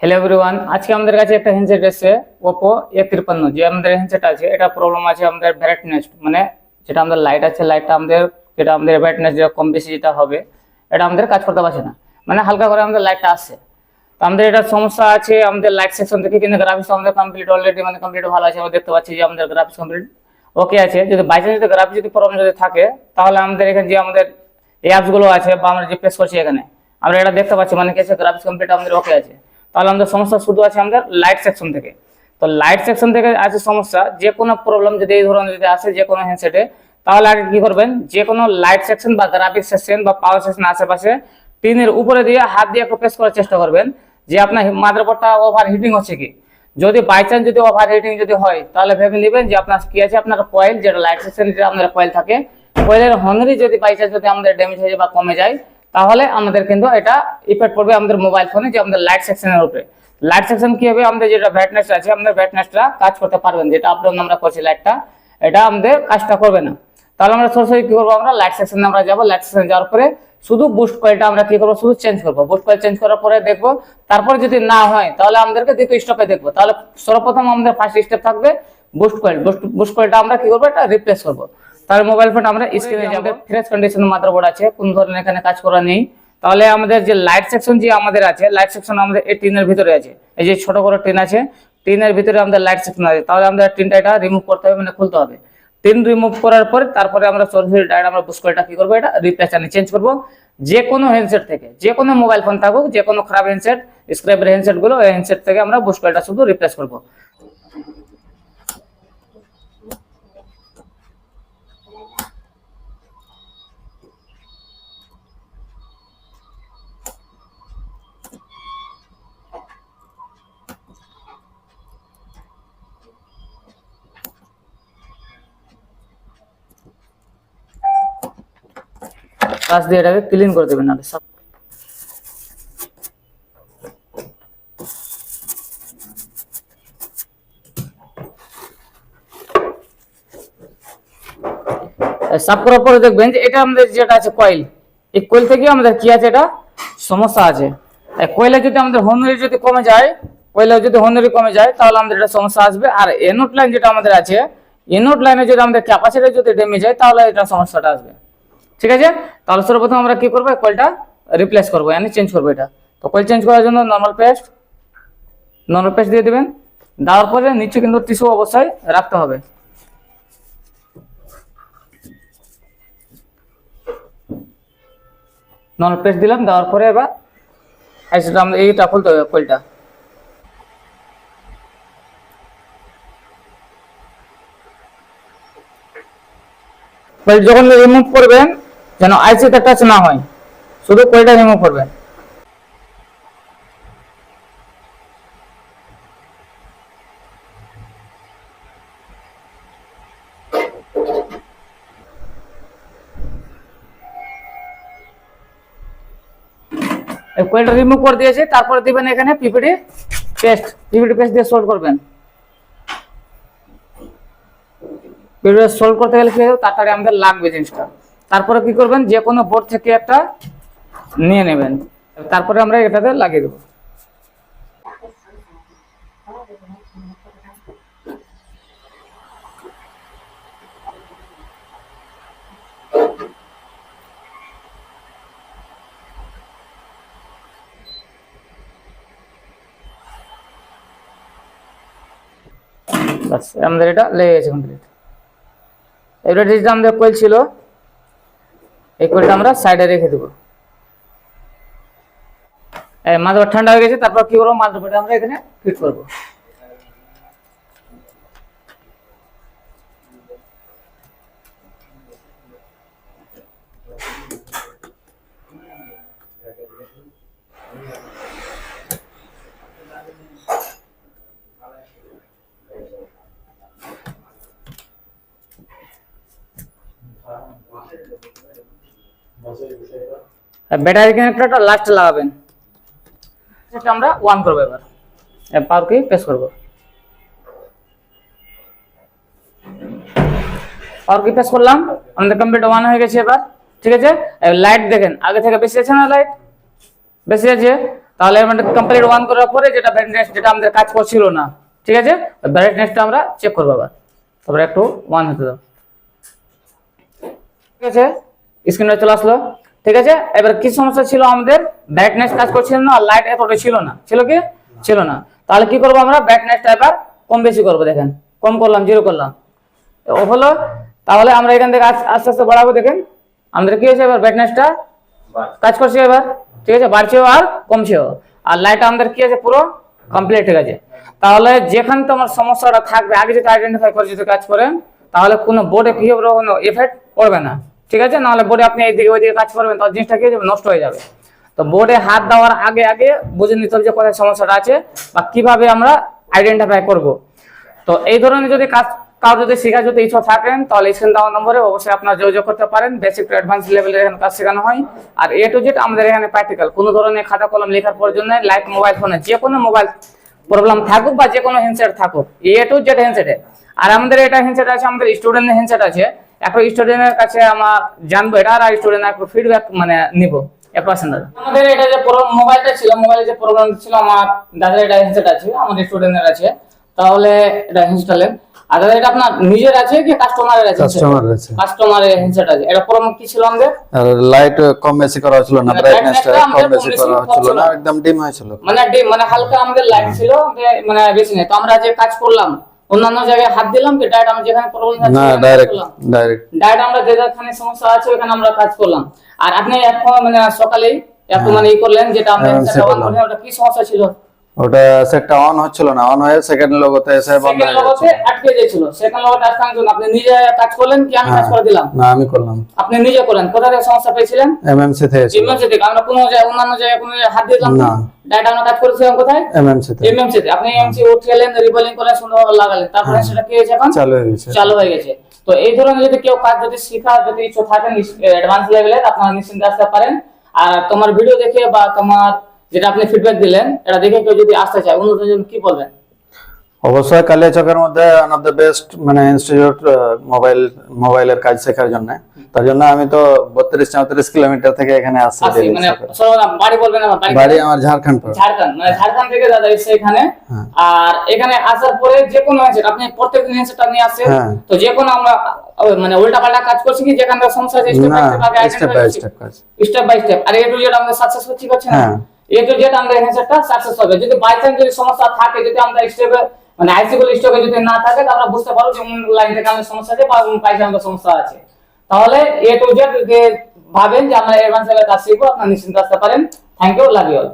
Hello everyone, আজকে আমাদের কাছে একটা হ্যান্ডসেট এসেছে Oppo A53। যে আমাদের হ্যান্ডসেট আছে এটা প্রবলেম আছে আমাদের ব্রাইটনেস, মানে যেটা আমাদের লাইট আছে লাইটটা আমাদের ব্রাইটনেস যেটা কম বেশি যেটা হবে এটা আমাদের কাজ করতে পারছে না, মানে হালকা করে আমাদের লাইটটা আসছে। তো আমাদের এটা সমস্যা আছে আমাদের লাইট সেকশন থেকে, কিন্তু গ্রাফিক্স আমাদের কমপ্লিট অলরেডি, মানে কমপ্লিট ভালো আছে। আমরা দেখতে পাচ্ছি যে আমাদের গ্রাফিক্স কমপ্লিট ওকে আছে। যদি বাই চান্স যদি গ্রাফিক্স যদি প্রবলেম যদি থাকে তাহলে আমাদের এখানে যে আমাদের এই অ্যাপসগুলো আছে বা আমরা যে প্রেস করছি এখানে আমরা এটা দেখতে পাচ্ছি, মানে কি গ্রাফিক্স কমপ্লিট আমাদের ওকে আছে। তাহলে আমাদের সমস্যা শুধু আছে আমাদের লাইট সেকশন থেকে। তো লাইট সেকশন থেকে আছে সমস্যা, যে কোনো প্রবলেম যদি এই ধরনের যদি আসে যে কোনো হ্যান্ডসেটে, তাহলে আগে কি করবেন, যে কোনো লাইট সেকশন বা গ্রাফিক্স সেকশন বা পাওয়ার সেকশন আশেপাশে টিনের উপরে দিয়ে হাত দিয়ে একটু প্রেস করার চেষ্টা করবেন যে আপনার মাদারবোর্ডটা ওভার হিটিং হচ্ছে কি। যদি বাই চান্স যদি ওভার হিটিং যদি হয় তাহলে ভেবে নেবেন যে আপনার কি আছে, আপনার কয়েল যেটা লাইট সেকশন যেটা আমাদের কয়েল থাকে, কয়েলের হনরি যদি বাই চান্স যদি আমাদের ড্যামেজ হয়ে যায় বা কমে যায় তাহলে আমাদের কিন্তু এটা ইফেক্ট পড়বে আমাদের মোবাইল ফোনে যে আমাদের লাইট সেকশনের উপরে। লাইট সেকশন কি হবে, আমাদের যেটা ব্রাইটনেস আছে আমাদের ব্রাইটনেসটা কাজ করতে পারবেন, যেটা আপডাউন আমরা করছি লাইটটা, এটা আমাদের কাজটা করবে না। তাহলে আমরা সরাসরি কি করবো, আমরা লাইট সেকশনে আমরা যাবো। লাইট সেকশনে যাওয়ার পরে শুধু বুস্ট কয়েলটা আমরা কি করবো, শুধু চেঞ্জ করবো। বুস্ট কয়েল চেঞ্জ করার পরে দেখবো, তারপরে যদি না হয় তাহলে আমাদেরকে দ্বিতীয় স্টেপে দেখবো। তাহলে সর্বপ্রথম আমাদের ফার্স্ট স্টেপ থাকবে বুস্ট কয়েল। বুস্ট কয়েলটা আমরা কি করবো, এটা রিপ্লেস করবো। তাহলে মোবাইল ফোন আমরা স্ক্রিনে যাবো, ফ্রেশ কন্ডিশন মাদারবোর্ড আছে, কোন ধরনের এখানে কাজ করা নেই। তাহলে আমাদের যে লাইট সেকশন যে আমাদের আছে, লাইট সেকশন আমাদের এই টিনের ভিতরে আছে, এই যে ছোট বড় টিন আছে, টিনের ভিতরে আমাদের লাইট সেকশন আছে। তাহলে আমাদের টিনটা এটা রিমুভ করতে হবে, মানে খুলতে হবে। টিন রিমুভ করার পরে তারপরে আমরা সরাসরি ডাইরেক্ট আমরা বুস্ট কয়েলটা কি করবো, এটা রিপ্লেস আনি চেঞ্জ করবো। যে কোনো হ্যান্ডসেট থেকে, যে কোনো মোবাইল ফোন থাকুক, যে কোনো খারাপ হ্যান্ডসেট স্ক্র্যাপের হ্যান্ডসেট গুলো, এই হ্যান্ডসেট থেকে আমরা বুস্ট কয়েলটা শুধু রিপ্লেস করবো। কাজ দিয়ে এটাকে ক্লিন করে দেবেন। নাহলে সব সাফ করার পরে দেখবেন যে এটা আমাদের যেটা আছে কয়েল, এই কয়েল থেকে আমাদের কি আছে, এটা সমস্যা আছে। কয়েলে যদি আমাদের হোমরি যদি কমে যায়, কয়েলে যদি হোমরি কমে যায় তাহলে আমাদের এটা সমস্যা আসবে। আর এনোড লাইন যেটা আমাদের আছে, এনোড লাইনে যদি আমাদের ক্যাপাসিটি যদি ড্যামেজ হয় তাহলে এটা সমস্যাটা আসবে। ঠিক আছে, তাহলে সর্বপ্রথম আমরা কি করবো, কয়েলটা রিপ্লেস করবো, মানে চেঞ্জ করবো এটা। তো কয়েল চেঞ্জ করার জন্য নর্মাল পেস্ট দিয়ে দিবেন। দেওয়ার পরে নিচে কিন্তু টিস্যু অবস্থায় রাখতে হবে। নর্মাল পেস্ট দিলাম, দেওয়ার পরে এবার আমরা এইটা খুলতে হবে কয়েলটা। কয়েল যখন রিমুভ করবেন যেন আইসিতে টাচ না হয়, শুধু কয়েলটা রিমুভ করবেন। কয়েলটা রিমুভ করে দিয়েছে, তারপরে দিবেন এখানে পিপিটি পেস্ট দিয়ে সোল্ড করবেন। পিপিটি সোল্ড করতে গেলে কি তাড়াতাড়ি আমাদের লাগবে জিনিসটা। তারপরে কি করবেন, যে কোনো বোর্ড থেকে একটা নিয়ে নেবেন, তারপরে আমরা এটাতে লাগিয়ে দেবো। বাস আমাদের এটা লেগে গেছে কমপ্লিট। এবার যেটা আমাদের কয়েল ছিল, এই কয়েলটা আমরা সাইডে রেখে দেবো। মাদারবোর্ড ঠান্ডা হয়ে গেছে, তারপর কি করবো, মাদারবোর্ডে আমরা এখানে ফিট করবো। ব্যাটারি কানেক্টরটা লাস্টে লাগাবেন। সেটা আমরা অন করবো। এবার পাওয়ার কি প্রেস করবো, পাওয়ার কি প্রেস করলাম, আমাদের কম্পিউটার অন হয়ে গেছে। এবার ঠিক আছে, লাইট দেখেন আগে থেকে বেশি আছে না, লাইট বেশি আছে। তাহলে মানে কমপ্লিট অন করার পরে যেটা ব্রাইটনেস যেটা আমাদের কাজ করছিল না, ঠিক আছে, ব্রাইটনেসটা আমরা চেক করবো আবার। তারপরে একটু অন হতে দাও, ঠিক আছে, স্ক্রিনে চলে আসলো। ঠিক আছে, এবার কি সমস্যা ছিল, আমাদের ব্রাইটনেস কাজ করছিল না, আর লাইট এতটা ছিল না, ছিল কি ছিল না। তাহলে কি করবো আমরা, ব্রাইটনেসটা এবার কম বেশি করবো। দেখেন কম করলাম, 0 করলাম, অফ হলো। তাহলে আমরা এখান থেকে আস্তে আস্তে বাড়াবো। দেখেন আমাদের কি হয়েছে, এবার ব্রাইটনেসটা কাজ করছে এবার, ঠিক আছে, বাড়ছেও আর কমছেও। আর লাইট আমাদের কি আছে, পুরো কমপ্লিট, ঠিক আছে। তাহলে যেখানে তোমার সমস্যাটা থাকবে আগে যদি আইডেন্টিফাই করে যদি কাজ করেন, তাহলে কোনো বোর্ডে কি হবে, কোনো এফেক্ট পড়বে না, ঠিক আছে। নাহলে বোর্ডে আপনি এইদিকে ওইদিকে কাজ করবেন, তাহলে জিনিসটা কি হয়ে যাবে, নষ্ট হয়ে যাবে। তো বোর্ডে হাত দেওয়ার আগে আগে বুঝে নিতে হবে যে কোথায় সমস্যাটা আছে বা কিভাবে আমরা আইডেন্টিফাই করব। তো এই ধরনের যদি কাজ কারো যদি শেখা যদি ইচ্ছা থাকেন, তাহলে স্ক্রিন দেওয়া নম্বরে অবশ্যই আপনারা যোগাযোগ করতে পারেন। বেসিক টু অ্যাডভান্স লেভেলের এখানে কাজ শেখানো হয়। আর এ টু জেড আমাদের এখানে প্র্যাকটিক্যাল, কোনো ধরনের খাতা কলম লেখার প্রয়োজন নেই। লাইট মোবাইল ফোনে যে কোনো মোবাইল প্রবলেম থাকুক বা যে কোনো হ্যান্ডসেট থাকুক, এ টু জেড হ্যান্ডসেটে। আর আমাদের এটা হ্যান্ডসেট আছে, আমাদের স্টুডেন্টের হ্যান্ডসেট আছে। একটা স্টুডেন্টের কাছে আমরা জানবো এটা, আর স্টুডেন্ট একটু ফিডব্যাক মানে নিব 1%। আমাদের এটা যে মোবাইলটা ছিল, মোবাইলে যে প্রবলেম ছিল, আমার দাদার এটা হ্যান্ডসেট আছে, আমাদের স্টুডেন্টের আছে। তাহলে এটা ইনস্টলের আর দাদা এটা আপনার নিজের আছে কি কাস্টমারের আছে? কাস্টমারের হ্যান্ডসেট আছে। এটা প্রবলেম কি ছিল আমাদের? আর লাইট কম বেশি করা হচ্ছিল না, ব্রাইটনেসটা কম বেশি করা হচ্ছিল না, একদম ডিম হয়েছিল, মানে ডিম মানে হালকা আমাদের লাইট ছিল, মানে বেশি নেই। তো আমরা যে কাজ করলাম অন্যান্য জায়গায় হাত দিলাম কি ডাইরেক্ট আমরা যেখানে প্রবলেম আছে না, ডাইরেক্ট আমরা যেখানে সমস্যা আছে ওখানে আমরা কাজ করলাম। আর আপনি এখন মানে সকালেই এত মানে ই করলেন যেটা আমরা ওটা কি সমস্যা ছিল? ওটা সেটটা অন হচ্ছিল না, অন হয়ে সেকেন্ড লোগোতে এসে বন্ধ হয়ে গেছে, আটকে যাচ্ছিল। সেকেন্ড লোগোতে আটকানোর জন্য আপনি নিজে কাজ করলেন কি আমি কাজ করে দিলাম? না, আমি করলাম। আপনি নিজে করেন। কোথা থেকে সমস্যা পেয়েছিলেন? এমএমসি থেকে। এমএমসি থেকে। আমরা কোনো জায়গায় অন্যান্য জায়গায় কোনো হাত দিলাম না, ডাইরেক্ট আমরা কাজ করেছিলাম কোথায়? এমএমসি থেকে। এমএমসি তে আপনি এমএমসি উঠালেন, রিবলিং করে সুন্দরভাবে লাগালেন, তারপরে সেটা কি হয়েছে, এখন চালু হয়ে গেছে। চালু হয়ে গেছে। তো এই ধরনের যদি কেউ কাজ যদি শেখা যদি ইচ্ছা থাকেন অ্যাডভান্স লেভেলের, আপনারা নিশ্চিন্তে আসতে পারেন। আর তোমার ভিডিও দেখে বা তোমার যেটা আপনি ফিডব্যাক দিলেন এটা দেখে কেউ যদি আসতে চায়, অন্যদের জন্য কি বলবেন? অবশ্যই কালিয়াচকের মধ্যে ওয়ান অফ দ্য বেস্ট মানে ইনস্টিটিউট মোবাইলের কাজ শেখার জন্য। তার জন্য আমি তো 32-34 কিলোমিটার থেকে এখানে আসছি। মানে বাড়ি বলবেন? আমার বাড়ি আমার ঝাড়খণ্ড। মানে ঝাড়খণ্ড থেকে দাদা এসে এখানে। আর এখানে আসার পরে যে কোনো হ্যান্ডসেট আপনি প্রত্যেকদিন হ্যান্ডসেটটা নিয়ে আসেন, তো যে কোনো আমরা মানে উল্টা পাল্টা কাজ করছি কি যেখানে সমস্যা আছে স্টেপ বাই স্টেপ। আর এ টু জেড আমরা সাকসেস হচ্ছে না, এ টু জেড আমরা হ্যান্ডসেটটা সাকসেস হবে। যদি বাই চান্স যদি সমস্যা থাকে, যদি আমরা স্টেপে মানে আইসি গুলো স্টকে যদি না থাকে, তাহলে আমরা বুঝতে পারবো যে লাইন থেকে আমাদের সমস্যা আছে বা পাইছে আমাদের সমস্যা আছে। তাহলে এ টু জেড ভাবেন যে আমরা অ্যাডভান্স লেভেলে কাজ শিখবো, আপনারা নিশ্চিন্তে আসতে পারেন। Thank you, love you all.